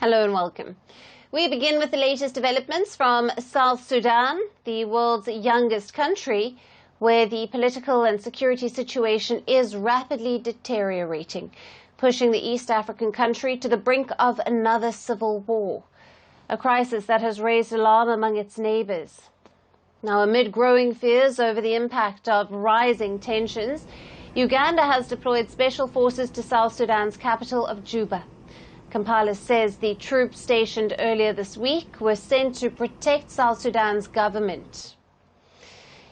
Hello and welcome. We begin with the latest developments from South Sudan, the world's youngest country, where the political and security situation is rapidly deteriorating, pushing the East African country to the brink of another civil war, a crisis that has raised alarm among its neighbors. Now, amid growing fears over the impact of rising tensions, Uganda has deployed special forces to South Sudan's capital of Juba. Kampala says the troops stationed earlier this week were sent to protect South Sudan's government.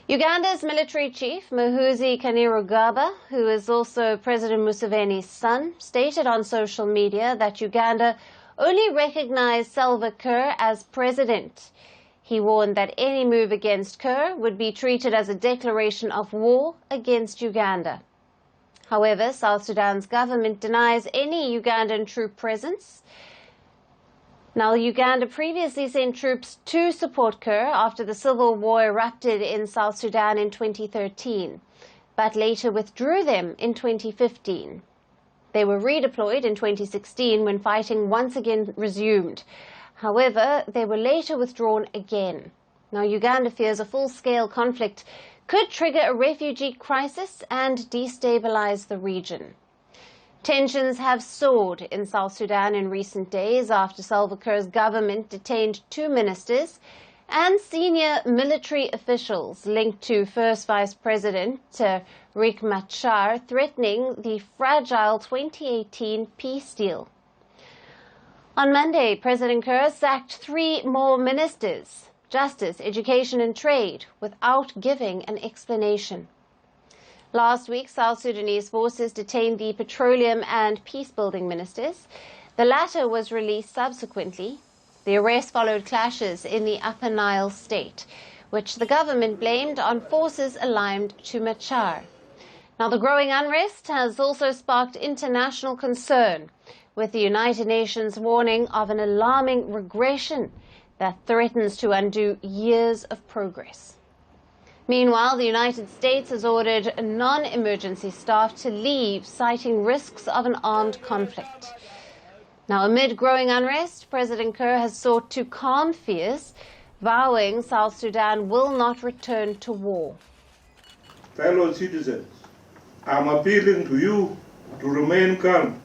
Uganda's military chief, Muhoozi Kainerugaba, who is also President Museveni's son, stated on social media that Uganda only recognized Salva Kiir as president. He warned that any move against Kiir would be treated as a declaration of war against Uganda. However, South Sudan's government denies any Ugandan troop presence. Now, Uganda previously sent troops to support Kiir after the civil war erupted in South Sudan in 2013, but later withdrew them in 2015. They were redeployed in 2016 when fighting once again resumed. However, they were later withdrawn again. Now, Uganda fears a full-scale conflict could trigger a refugee crisis and destabilize the region. Tensions have soared in South Sudan in recent days after Salva Kiir's government detained 2 ministers and senior military officials linked to First Vice President Riek Machar, threatening the fragile 2018 peace deal. On Monday, President Kiir sacked 3 more ministers, Justice, Education and Trade, without giving an explanation. Last week, South Sudanese forces detained the Petroleum and Peacebuilding ministers. The latter was released subsequently. The arrest followed clashes in the Upper Nile state, which the government blamed on forces aligned to Machar. Now, the growing unrest has also sparked international concern, with the United Nations warning of an alarming regression that threatens to undo years of progress. Meanwhile, the United States has ordered non-emergency staff to leave, citing risks of an armed conflict. Now, amid growing unrest, President Kiir has sought to calm fears, vowing South Sudan will not return to war. Fellow citizens, I'm appealing to you to remain calm.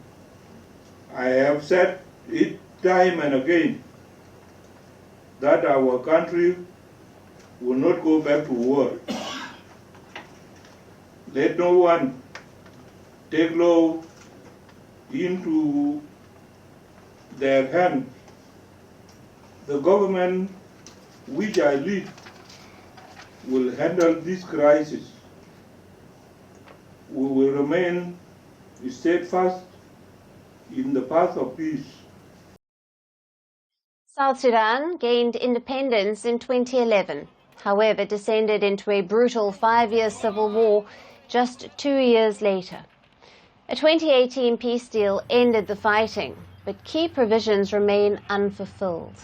I have said it time and again that our country will not go back to war. Let no one take law into their hands. The government which I lead will handle this crisis. We will remain steadfast in the path of peace. South Sudan gained independence in 2011, however descended into a brutal 5-year civil war just 2 years later. A 2018 peace deal ended the fighting, but key provisions remain unfulfilled.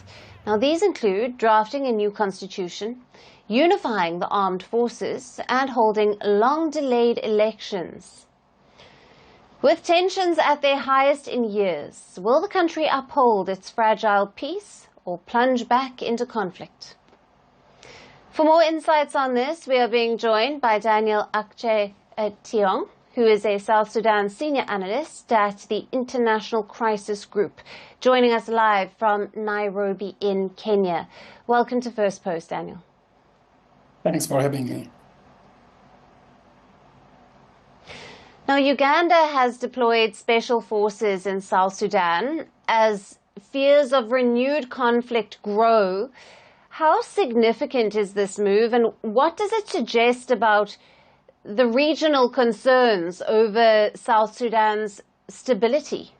Now, these include drafting a new constitution, unifying the armed forces, and holding long-delayed elections. With tensions at their highest in years, will the country uphold its fragile peace or plunge back into conflict? For more insights on this, we are being joined by Daniel Tiong, who is a South Sudan senior analyst at the International Crisis Group, joining us live from Nairobi in Kenya. Welcome to Firstpost, Daniel. Thanks for having me. Now, Uganda has deployed special forces in South Sudan as fears of renewed conflict grow. How significant is this move, and what does it suggest about the regional concerns over South Sudan's stability?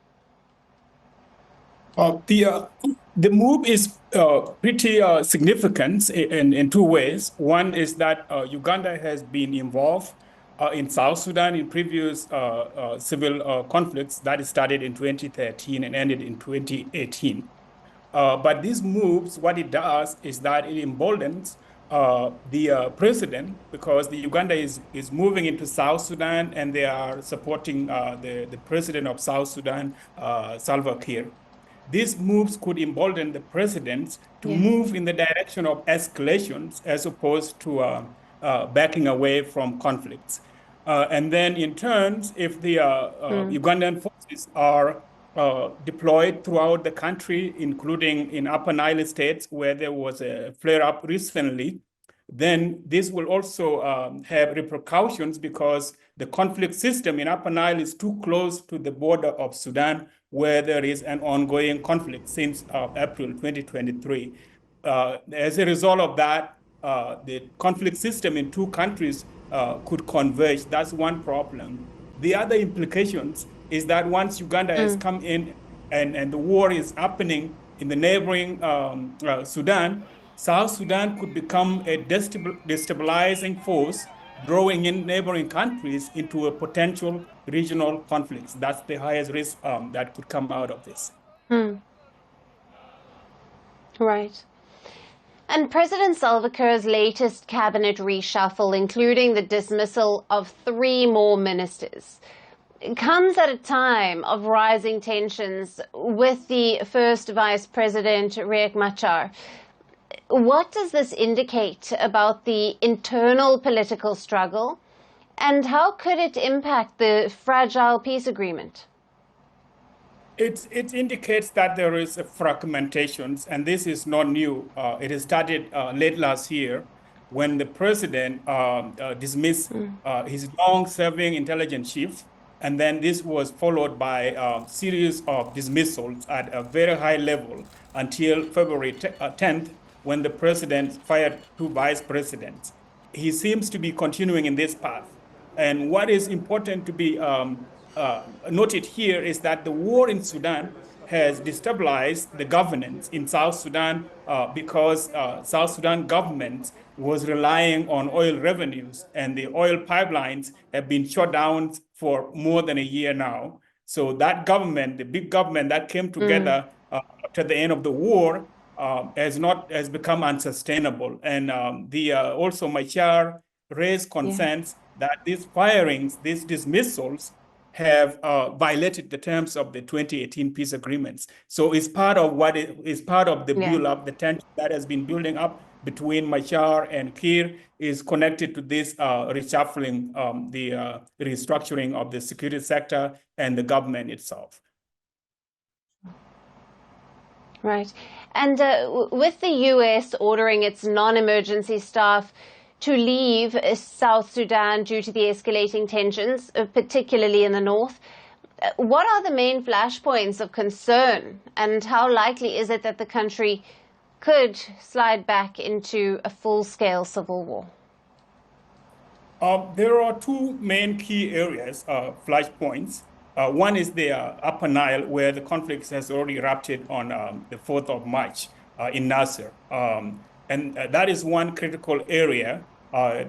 The move is pretty significant in 2 ways. One is that Uganda has been involved in South Sudan in previous civil conflicts that started in 2013 and ended in 2018. But these moves, what it does is that it emboldens the president, because the Uganda is moving into South Sudan and they are supporting the president of South Sudan, Salva Kiir. these moves could embolden the presidents to move in the direction of escalations as opposed to backing away from conflicts. And then in turn, if the Ugandan forces are deployed throughout the country, including in Upper Nile states where there was a flare-up recently, then this will also have repercussions because the conflict system in Upper Nile is too close to the border of Sudan, where there is an ongoing conflict since April 2023. As a result of that, the conflict system in two countries could converge. That's one problem. The other implications is that once Uganda has come in and the war is happening in the neighboring Sudan, South Sudan could become a destabilizing force, drawing in neighboring countries into a potential regional conflicts. That's the highest risk that could come out of this. Right. And President Salva Kiir's latest cabinet reshuffle, including the dismissal of 3 more ministers, comes at a time of rising tensions with the first Vice President, Riek Machar. What does this indicate about the internal political struggle, and how could it impact the fragile peace agreement? It indicates that there is a fragmentation, and this is not new. It started late last year when the president dismissed his long-serving intelligence chief, and then this was followed by a series of dismissals at a very high level until February 10th, when the president fired 2 vice presidents. He seems to be continuing in this path. And what is important to be noted here is that the war in Sudan has destabilized the governance in South Sudan because South Sudan government was relying on oil revenues, and the oil pipelines have been shut down for more than a year now. So that government, the big government that came together after the end of the war, has become unsustainable. And also Machar raised concerns that these firings, these dismissals, have violated the terms of the 2018 peace agreements. So it's part of the build-up, the tension that has been building up between Machar and Kiir is connected to this reshuffling, the restructuring of the security sector and the government itself. Right. And with the U.S. ordering its non-emergency staff to leave South Sudan due to the escalating tensions, particularly in the north, what are the main flashpoints of concern, and how likely is it that the country could slide back into a full-scale civil war? There are 2 main key areas, flashpoints. One is the Upper Nile, where the conflict has already erupted on the 4th of March in Nasser. And that is one critical area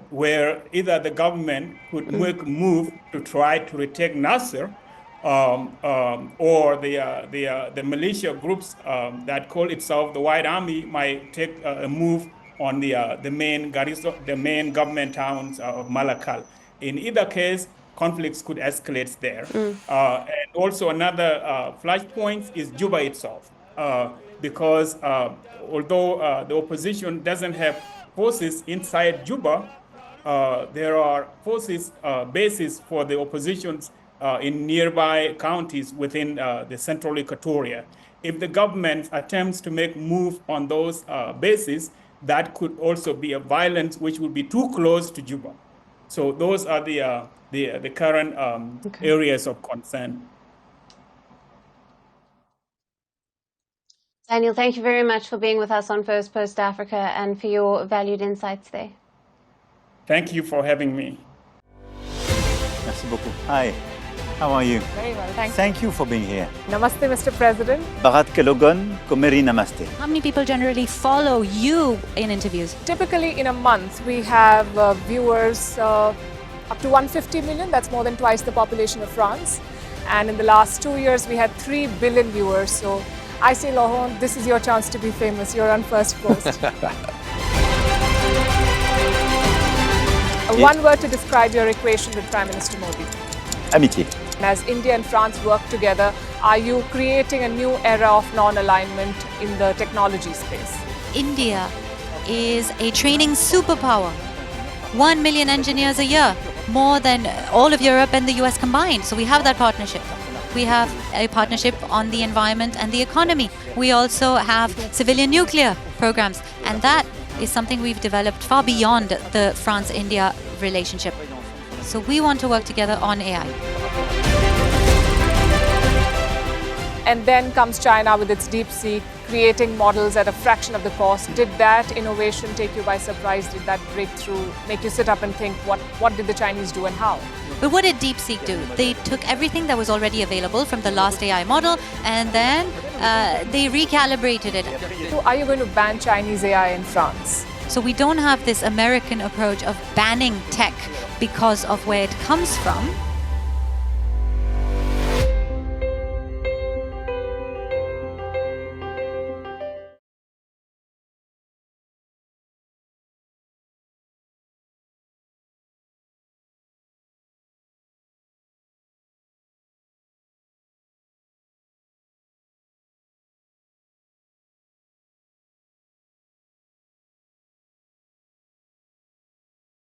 where either the government could make a move to try to retake Nasser, or the militia groups that call itself the White Army might take a move on the main government towns of Malakal. In either case, conflicts could escalate there. And also another flashpoint is Juba itself, because although the opposition doesn't have forces inside Juba, there are forces, bases for the oppositions in nearby counties within the central Equatoria. If the government attempts to make move on those bases, that could also be a violence which would be too close to Juba. So those are the current areas of concern. Daniel, thank you very much for being with us on Firstpost Africa and for your valued insights there. Thank you for having me. Merci beaucoup. Hi, how are you? Very well, thanks. Thank you for being here. Namaste, Mr. President. Bharat Kelogon, Komeri Namaste. How many people generally follow you in interviews? Typically in a month, we have viewers up to 150 million. That's more than twice the population of France. And in the last 2 years, we had 3 billion viewers. So I say, Laurent, this is your chance to be famous. You're on Firstpost. One word to describe your equation with Prime Minister Modi. Amitié. As India and France work together, are you creating a new era of non-alignment in the technology space? India is a training superpower. 1 million engineers a year, more than all of Europe and the US combined. So we have that partnership. We have a partnership on the environment and the economy. We also have civilian nuclear programs. And that is something we've developed far beyond the France-India relationship. So we want to work together on AI. And then comes China with its DeepSeek, creating models at a fraction of the cost. Did that innovation take you by surprise? Did that breakthrough make you sit up and think, what did the Chinese do and how? But what did DeepSeek do? They took everything that was already available from the last AI model and then they recalibrated it. So are you going to ban Chinese AI in France? So we don't have this American approach of banning tech because of where it comes from.